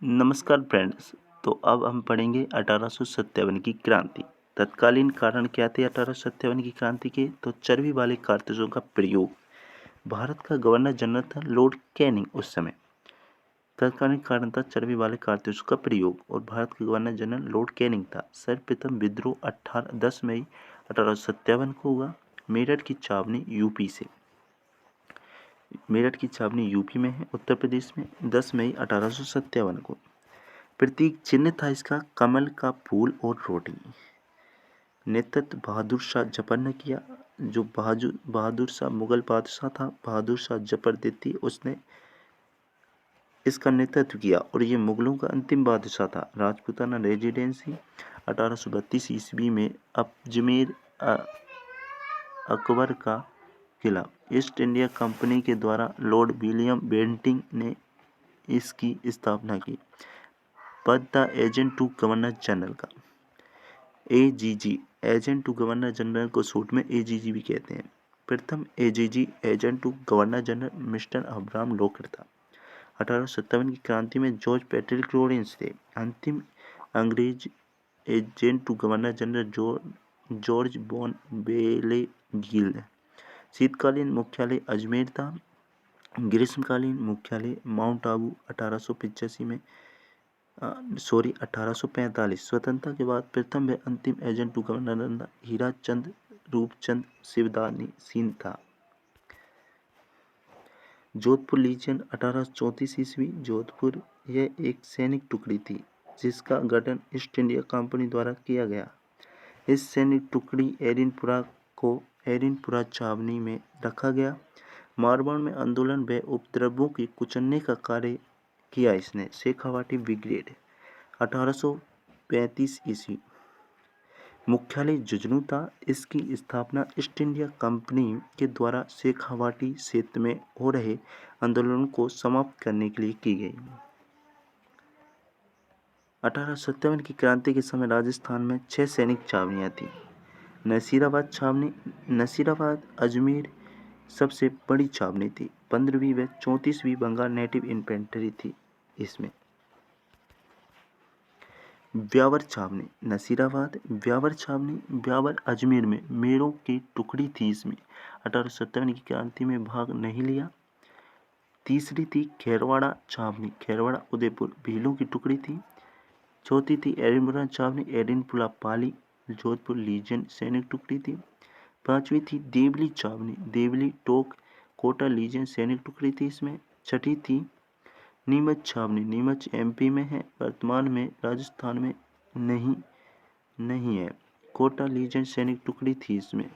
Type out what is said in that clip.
नमस्कार फ्रेंड्स। तो अब हम पढ़ेंगे 1857 की क्रांति। तत्कालीन कारण क्या थे 1857 की क्रांति के? तो चर्बी वाले कारतूसों का प्रयोग। भारत का गवर्नर जनरल था लॉर्ड कैनिंग उस समय। तत्कालीन कारण था चर्बी वाले कारतूसों का प्रयोग और भारत का गवर्नर जनरल लॉर्ड कैनिंग था। सर्वप्रथम विद्रोह 10 मई 1857 को हुआ। मेरठ की छावनी यूपी से। मेरठ की छावनी यूपी में है, उत्तर प्रदेश में, 10 मई 1857 को। प्रतीक चिन्ह था इसका कमल का फूल और रोटी। नेतृत्व बहादुर शाह जफर ने किया। जो बहादुर शाह मुगल बादशाह था, बहादुर शाह जफरदीती, उसने इसका नेतृत्व किया और ये मुगलों का अंतिम बादशाह था। राजपूताना रेजिडेंसी 1832 ईस्वी में अजमेर अकबर का किला। ईस्ट इंडिया कंपनी के द्वारा लॉर्ड विलियम बेंटिंग ने इसकी स्थापना की। पद था एजेंट टू गवर्नर जनरल का। AGG agent to governor general को शॉर्ट में एजीजी भी कहते हैं। प्रथम AGG agent to governor general mister Abraham Lockett था। 1857 की क्रांति में जॉर्ज पैट्रिक लॉरेंस थे। अंतिम अंग्रेज agent to governor general George बॉन बेलेगील। शीतकालीन मुख्यालय अजमेर था। ग्रीष्मकालीन मुख्यालय माउंट आबू 1885 में 1845। स्वतंत्रता के बाद प्रथम व अंतिम एजेंट टू गवर्नर हीरा चंद रूपचंद शिवदानी सिंह था। जोधपुर लीजियन 1834 ईस्वी। जोधपुर यह एक सैनिक टुकड़ी थी जिसका गठन ईस्ट इंडिया कंपनी द्वारा किया गया। इस सैनिक टुकड़ी एरिनपुरा छावनी में रखा गया। मारवाड़ में आंदोलन व उपद्रवों की कुचलने का कार्य किया इसने। शेखावाटी ब्रिगेड 1835 ईस्वी। मुख्यालय झुंझुनू था। इसकी स्थापना ईस्ट इंडिया कंपनी के द्वारा शेखावाटी क्षेत्र में हो रहे आंदोलनों को समाप्त करने के लिए की गई। 1857 की क्रांति के समय राजस्थान में 6 सैनिक छावनियां थीं। नसीराबाद छावनी। नसीराबाद अजमेर सबसे बड़ी छावनी थी। 15वीं व 34वीं बंगाल नेटिव इन्फेंट्री थी इसमें। ब्यावर छावनी नसीराबाद। ब्यावर छावनी ब्यावर अजमेर में मेरों की टुकड़ी थी इसमें। 1857 की क्रांति में भाग नहीं लिया। तीसरी थी खेरवाड़ा छावनी। खेरवाड़ा उदयपुर भीलों की टुकड़ी थी। चौथी थी एडिनपुरा छावनी। एडिनपुरा पाली जोधपुर लीजियन सैनिक टुकड़ी थी। पांचवी थी देवली छावनी। देवली टोक कोटा लीजियन सैनिक टुकड़ी थी इसमें। छठी थी नीमच छावनी। नीमच एमपी में है, वर्तमान में राजस्थान में नहीं है। कोटा लीजियन सैनिक टुकड़ी थी इसमें।